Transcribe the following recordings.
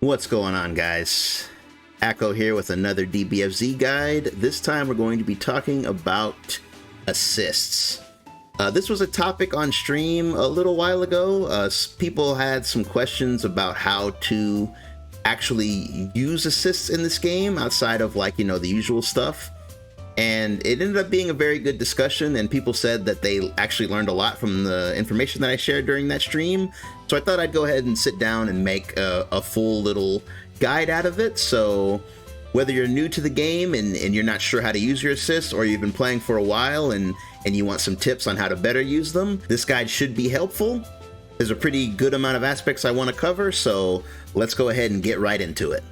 What's going on, guys? Acco here with another DBFZ guide. This time we're going to be talking about assists. This was a topic on stream a little while ago. People had some questions about how to actually use assists in this game outside of the usual stuff. And it ended up being a very good discussion, and people said that they actually learned a lot from the information that I shared during that stream. So I thought I'd go ahead and sit down and make a full little guide out of it. So whether you're new to the game and you're not sure how to use your assists, or you've been playing for a while and you want some tips on how to better use them, this guide should be helpful. There's a pretty good amount of aspects I want to cover, so let's go ahead and get right into it.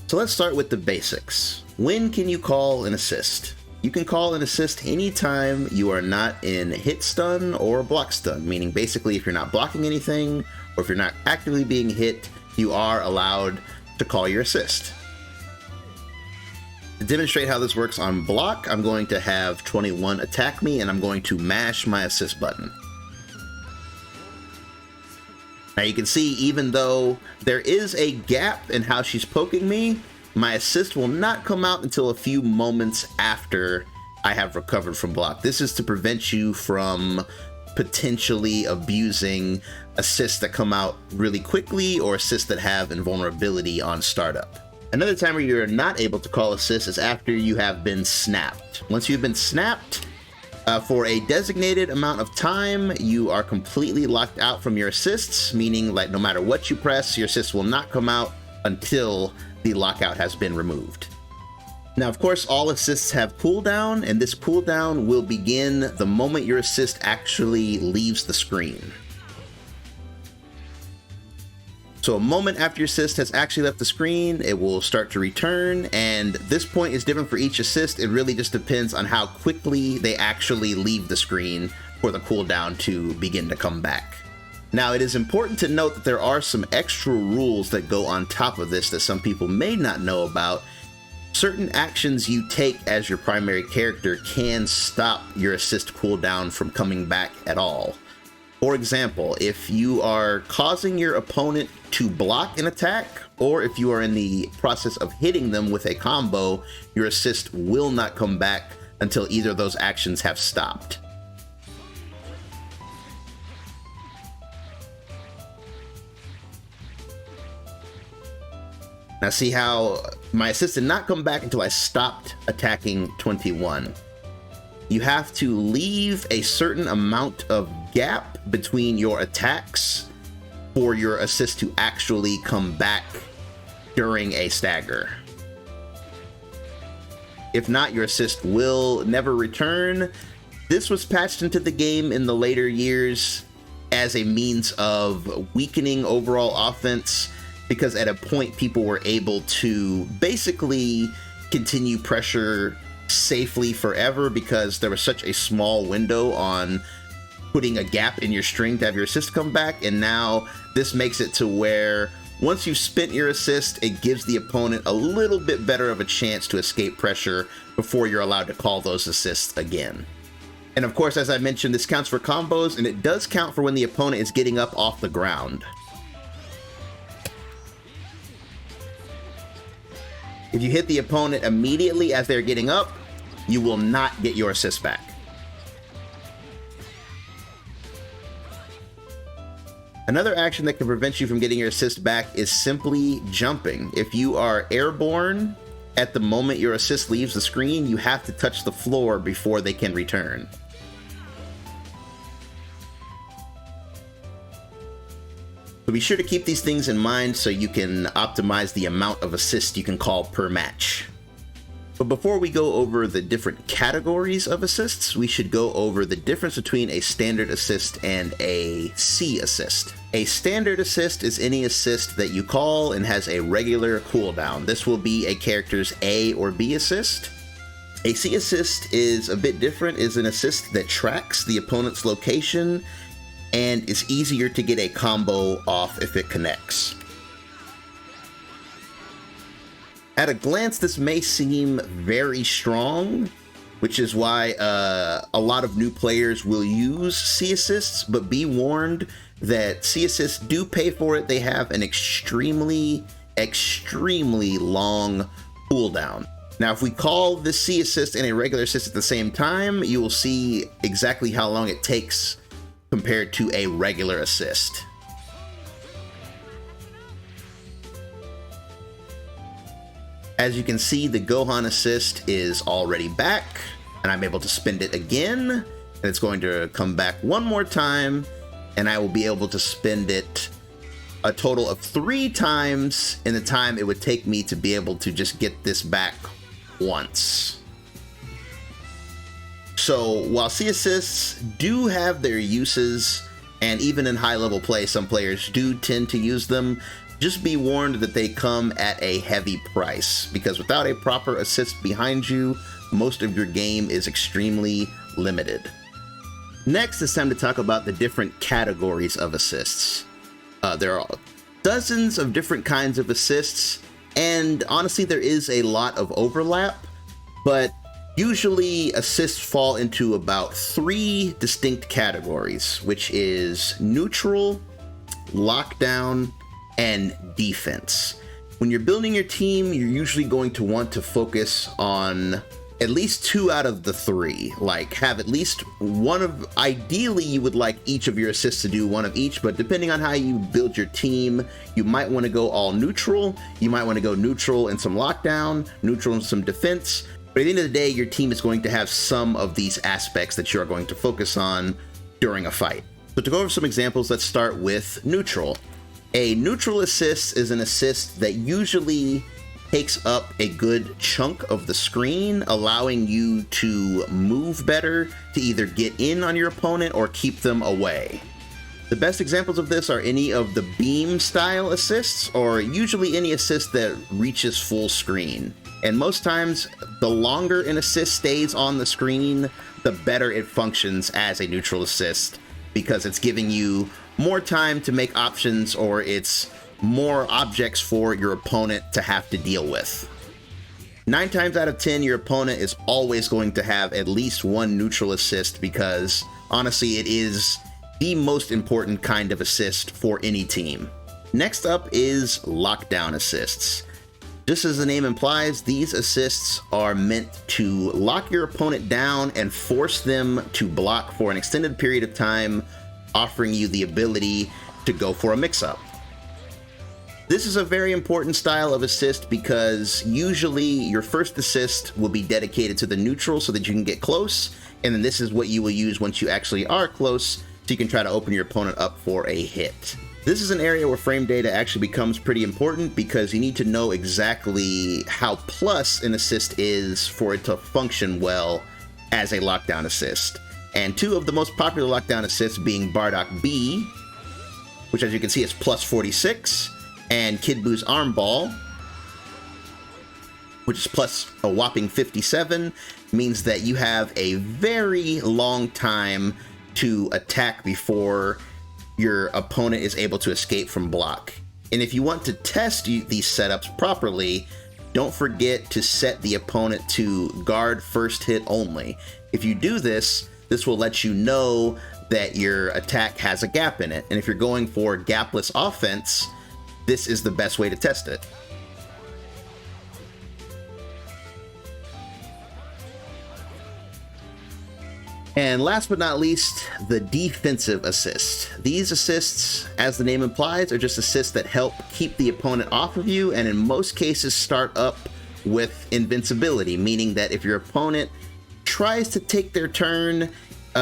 So let's start with the basics. When can you call an assist? You can call an assist anytime you are not in hit stun or block stun, meaning basically if you're not blocking anything or if you're not actively being hit, you are allowed to call your assist. To demonstrate how this works on block, I'm going to have 21 attack me and I'm going to mash my assist button. Now you can see, even though there is a gap in how she's poking me, my assist will not come out until a few moments after I have recovered from block. This is to prevent you from potentially abusing assists that come out really quickly or assists that have invulnerability on startup. Another time where you're not able to call assists is after you have been snapped. Once you've been snapped, for a designated amount of time, you are completely locked out from your assists, meaning no matter what you press, your assists will not come out until the lockout has been removed. Now, of course, all assists have cooldown, and this cooldown will begin the moment your assist actually leaves the screen. So a moment after your assist has actually left the screen, it will start to return, and this point is different for each assist. It really just depends on how quickly they actually leave the screen for the cooldown to begin to come back. Now, it is important to note that there are some extra rules that go on top of this that some people may not know about. Certain actions you take as your primary character can stop your assist cooldown from coming back at all. For example, if you are causing your opponent to block an attack, or if you are in the process of hitting them with a combo, your assist will not come back until either of those actions have stopped. Now see how my assist did not come back until I stopped attacking 21. You have to leave a certain amount of gap between your attacks for your assist to actually come back during a stagger. If not, your assist will never return. This was patched into the game in the later years as a means of weakening overall offense, because at a point people were able to basically continue pressure safely forever because there was such a small window on putting a gap in your string to have your assist come back. And now this makes it to where once you've spent your assist, it gives the opponent a little bit better of a chance to escape pressure before you're allowed to call those assists again. And of course, as I mentioned, this counts for combos, and it does count for when the opponent is getting up off the ground. If you hit the opponent immediately as they're getting up, you will not get your assist back. Another action that can prevent you from getting your assist back is simply jumping. If you are airborne at the moment your assist leaves the screen, you have to touch the floor before they can return. So be sure to keep these things in mind so you can optimize the amount of assists you can call per match. But before we go over the different categories of assists, we should go over the difference between a standard assist and a C assist. A standard assist is any assist that you call and has a regular cooldown. This will be a character's A or B assist. A C assist is a bit different. It's an assist that tracks the opponent's location and is easier to get a combo off if it connects. At a glance, this may seem very strong, which is why a lot of new players will use C assists, but be warned that C assists do pay for it. They have an extremely extremely long cooldown. Now, if we call the C assist and a regular assist at the same time, you will see exactly how long it takes compared to a regular assist. As you can see, the Gohan assist is already back, and I'm able to spend it again, and it's going to come back one more time, and I will be able to spend it a total of 3 times in the time it would take me to be able to just get this back once. So while C assists do have their uses, and even in high level play, some players do tend to use them, just be warned that they come at a heavy price, because without a proper assist behind you, most of your game is extremely limited. Next, it's time to talk about the different categories of assists. There are dozens of different kinds of assists, and honestly, there is a lot of overlap, but usually assists fall into about 3 distinct categories, which is neutral, lockdown, and defense. When you're building your team, you're usually going to want to focus on at least 2 out of the 3, like have at least one of, ideally you would like each of your assists to do one of each, but depending on how you build your team, you might want to go all neutral, you might want to go neutral and some lockdown, neutral and some defense, but at the end of the day, your team is going to have some of these aspects that you're going to focus on during a fight. So to go over some examples, let's start with neutral. A neutral assist is an assist that usually takes up a good chunk of the screen, allowing you to move better to either get in on your opponent or keep them away. The best examples of this are any of the beam style assists, or usually any assist that reaches full screen. And most times, the longer an assist stays on the screen, the better it functions as a neutral assist, because it's giving you more time to make options, or it's more objects for your opponent to have to deal with. 9 times out of 10, your opponent is always going to have at least one neutral assist, because honestly, it is the most important kind of assist for any team. Next up is lockdown assists. Just as the name implies, these assists are meant to lock your opponent down and force them to block for an extended period of time, offering you the ability to go for a mix-up. This is a very important style of assist because usually your first assist will be dedicated to the neutral so that you can get close, and then this is what you will use once you actually are close, so you can try to open your opponent up for a hit. This is an area where frame data actually becomes pretty important because you need to know exactly how plus an assist is for it to function well as a lockdown assist. And 2 of the most popular lockdown assists being Bardock B, which as you can see is plus 46, and Kid Buu's Arm Ball, which is plus a whopping 57, means that you have a very long time to attack before your opponent is able to escape from block. And if you want to test these setups properly, don't forget to set the opponent to guard first hit only. If you do this, this will let you know that your attack has a gap in it. And if you're going for gapless offense, this is the best way to test it. And last but not least, the defensive assist. These assists, as the name implies, are just assists that help keep the opponent off of you, and in most cases start up with invincibility, meaning that if your opponent tries to take their turn,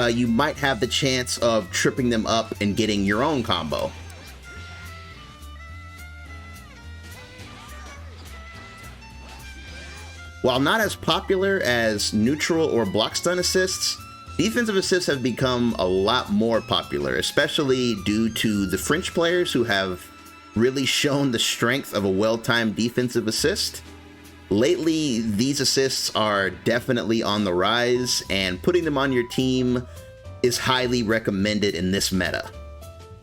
you might have the chance of tripping them up and getting your own combo. While not as popular as neutral or block stun assists, defensive assists have become a lot more popular, especially due to the French players who have really shown the strength of a well-timed defensive assist. Lately, these assists are definitely on the rise, and putting them on your team is highly recommended in this meta.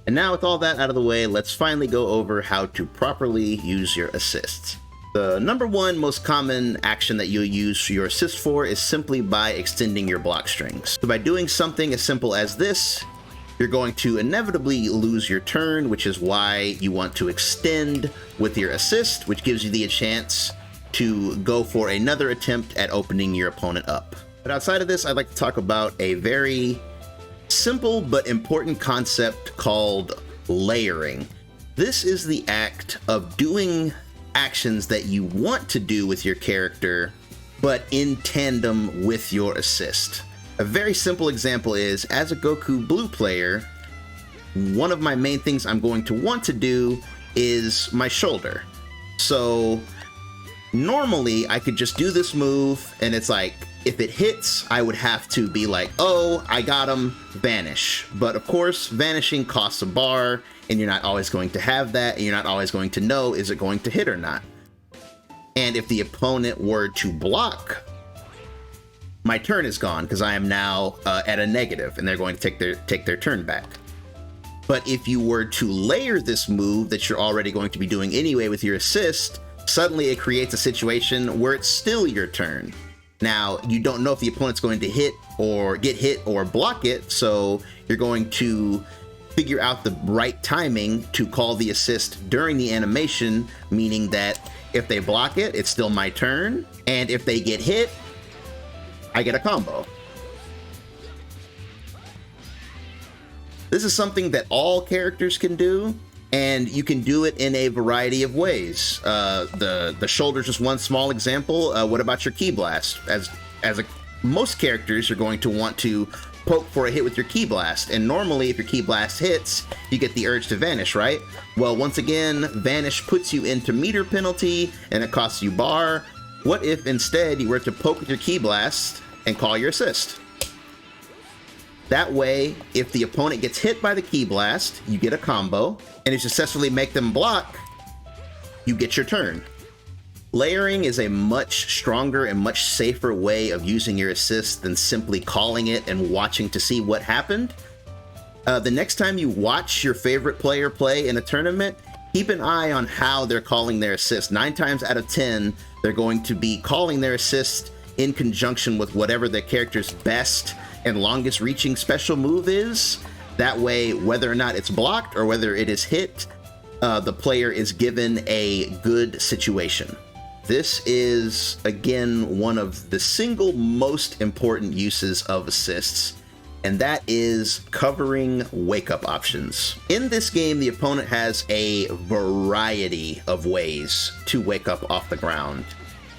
And now with all that out of the way, let's finally go over how to properly use your assists. The number 1 most common action that you'll use your assist for is simply by extending your block strings. So by doing something as simple as this, you're going to inevitably lose your turn, which is why you want to extend with your assist, which gives you the chance to go for another attempt at opening your opponent up. But outside of this, I'd like to talk about a very simple but important concept called layering. This is the act of doing actions that you want to do with your character, but in tandem with your assist. A very simple example is, as a Goku Blue player, one of my main things I'm going to want to do is my shoulder. So normally I could just do this move and it's like, if it hits, I would have to be like, oh, I got him, vanish. But of course, vanishing costs a bar, and you're not always going to have that, and you're not always going to know, is it going to hit or not? And if the opponent were to block, my turn is gone because I am now at a negative, and they're going to take their turn back. But if you were to layer this move that you're already going to be doing anyway with your assist, suddenly it creates a situation where it's still your turn. Now, you don't know if the opponent's going to hit or get hit or block it, so you're going to figure out the right timing to call the assist during the animation, meaning that if they block it, it's still my turn, and if they get hit, I get a combo. This is something that all characters can do, and you can do it in a variety of ways. The shoulder's just one small example. What about your Ki Blast? Most characters are going to want to poke for a hit with your Ki Blast, and normally if your Ki Blast hits, you get the urge to vanish, right? Well, once again, vanish puts you into meter penalty, and it costs you bar. What if instead you were to poke with your Ki Blast and call your assist? That way, if the opponent gets hit by the Ki Blast, you get a combo, and if you successfully make them block, you get your turn. Layering is a much stronger and much safer way of using your assist than simply calling it and watching to see what happened. The next time you watch your favorite player play in a tournament, keep an eye on how they're calling their assist. 9 times out of 10, they're going to be calling their assist in conjunction with whatever their character's best and longest reaching special move is. That way, whether or not it's blocked or whether it is hit, the player is given a good situation. This is, again, one of the single most important uses of assists, and that is covering wake-up options. In this game, the opponent has a variety of ways to wake up off the ground.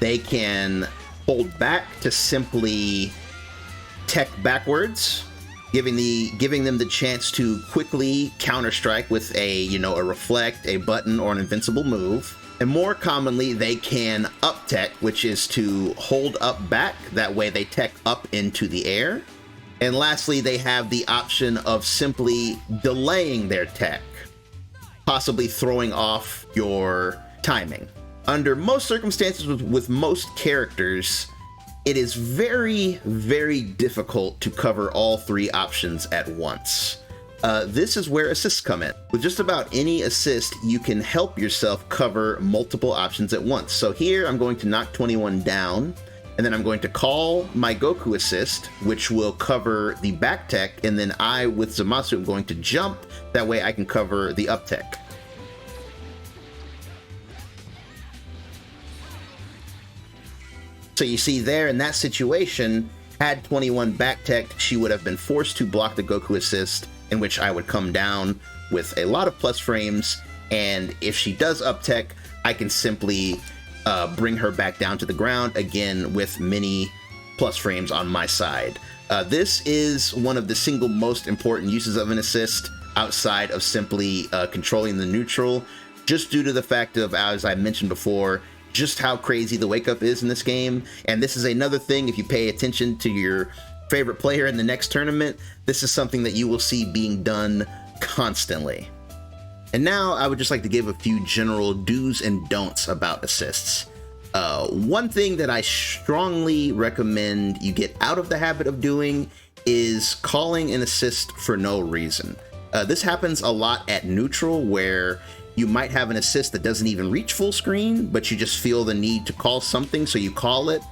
They can hold back to simply tech backwards, giving them the chance to quickly counter-strike with a reflect, a button, or an invincible move. And more commonly, they can up tech, which is to hold up back. That way they tech up into the air. And lastly, they have the option of simply delaying their tech, possibly throwing off your timing. Under most circumstances with most characters, it is very, very difficult to cover all 3 options at once. This is where assists come in. With just about any assist, you can help yourself cover multiple options at once. So here I'm going to knock 21 down, and then I'm going to call my Goku assist, which will cover the back tech, and then I, with Zamasu, am going to jump. That way I can cover the up tech. So you see there, in that situation, had 21 back tech, she would have been forced to block the Goku assist, in which I would come down with a lot of plus frames, and if she does up tech, I can simply bring her back down to the ground, again with many plus frames on my side. This is one of the single most important uses of an assist, outside of simply controlling the neutral, just due to the fact of, as I mentioned before, just how crazy the wake up is in this game. And this is another thing, if you pay attention to your favorite player in the next tournament, this is something that you will see being done constantly. And now I would just like to give a few general do's and don'ts about assists. One thing that I strongly recommend you get out of the habit of doing is calling an assist for no reason. This happens a lot at neutral, where you might have an assist that doesn't even reach full screen, but you just feel the need to call something, so you call it,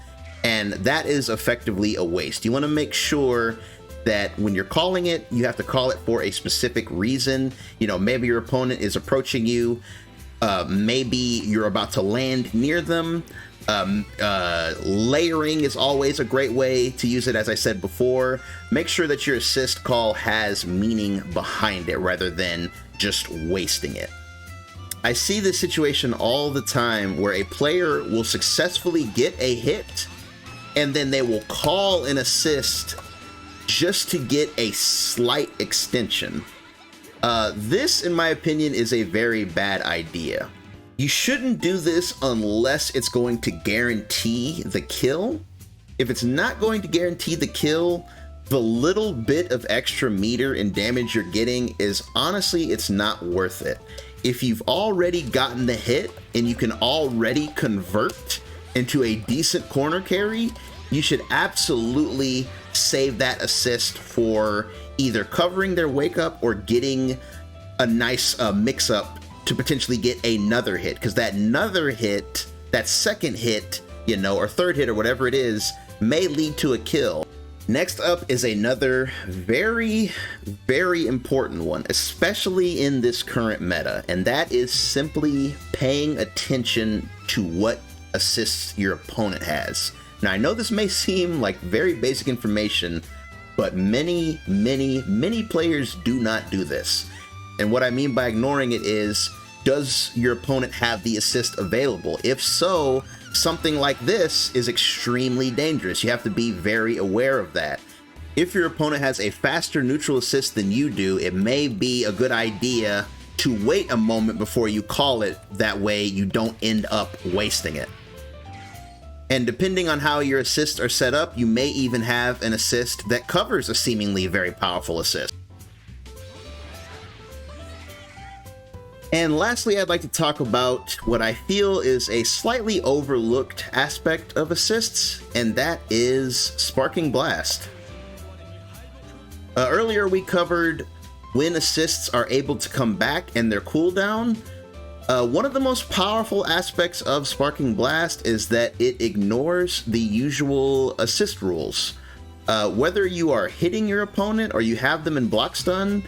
and that is effectively a waste. You want to make sure that when you're calling it, you have to call it for a specific reason. You know, maybe your opponent is approaching you, maybe you're about to land near them. Layering is always a great way to use it, as I said before. Make sure that your assist call has meaning behind it rather than just wasting it. I see this situation all the time where a player will successfully get a hit and then they will call an assist just to get a slight extension. This, in my opinion, is a very bad idea. You shouldn't do this unless it's going to guarantee the kill. If it's not going to guarantee the kill, the little bit of extra meter and damage you're getting is honestly, it's not worth it. If you've already gotten the hit and you can already convert into a decent corner carry, you should absolutely save that assist for either covering their wake up or getting a nice mix up to potentially get another hit, because that another hit, that second hit, you know, or third hit or whatever it is, may lead to a kill. Next up is another very, very important one, especially in this current meta, and that is simply paying attention to what assists your opponent has. Now, I know this may seem like very basic information, but many players do not do this. And what I mean by ignoring it is, does your opponent have the assist available? If so, something like this is extremely dangerous. You have to be very aware of that. If your opponent has a faster neutral assist than you do, it may be a good idea to wait a moment before you call it. That way you don't end up wasting it. And depending on how your assists are set up, you may even have an assist that covers a seemingly very powerful assist. And lastly, I'd like to talk about what I feel is a slightly overlooked aspect of assists, and that is Sparking Blast. Earlier we covered when assists are able to come back and their cooldown. One of the most powerful aspects of Sparking Blast is that it ignores the usual assist rules. Whether you are hitting your opponent or you have them in block stun,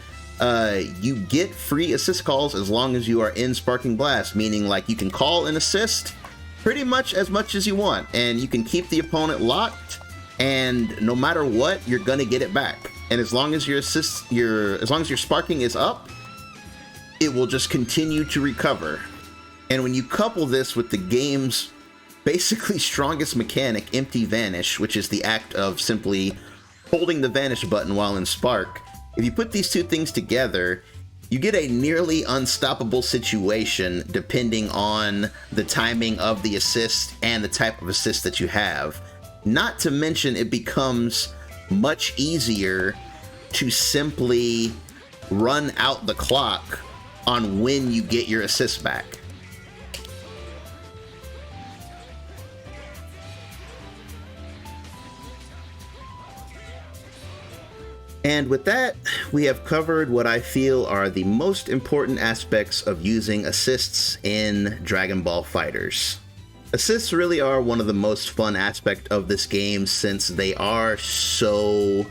you get free assist calls as long as you are in Sparking Blast, meaning like you can call an assist pretty much as you want, and you can keep the opponent locked, and no matter what, you're gonna get it back. And as long as your sparking is up, it will just continue to recover. And when you couple this with the game's basically strongest mechanic, Empty Vanish, which is the act of simply holding the vanish button while in Spark, if you put these two things together, you get a nearly unstoppable situation depending on the timing of the assist and the type of assist that you have. Not to mention, it becomes much easier to simply run out the clock on when you get your assist back. And with that, we have covered what I feel are the most important aspects of using assists in Dragon Ball FighterZ. Assists really are one of the most fun aspects of this game since they are so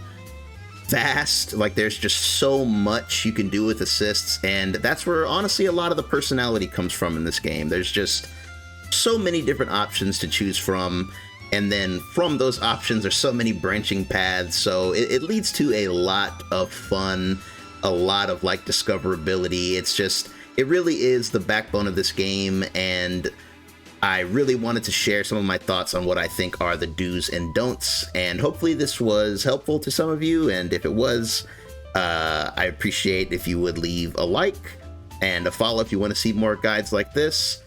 vast. Like, there's just so much you can do with assists, and that's where honestly a lot of the personality comes from in this game. There's just so many different options to choose from, and then from those options there's so many branching paths, so it leads to a lot of fun, a lot of like discoverability. It really is the backbone of this game, and I really wanted to share some of my thoughts on what I think are the do's and don'ts, and hopefully this was helpful to some of you, and if it was, I appreciate if you would leave a like and a follow if you want to see more guides like this.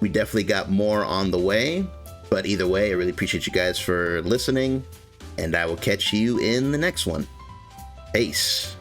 We definitely got more on the way, but either way, I really appreciate you guys for listening, and I will catch you in the next one. Peace.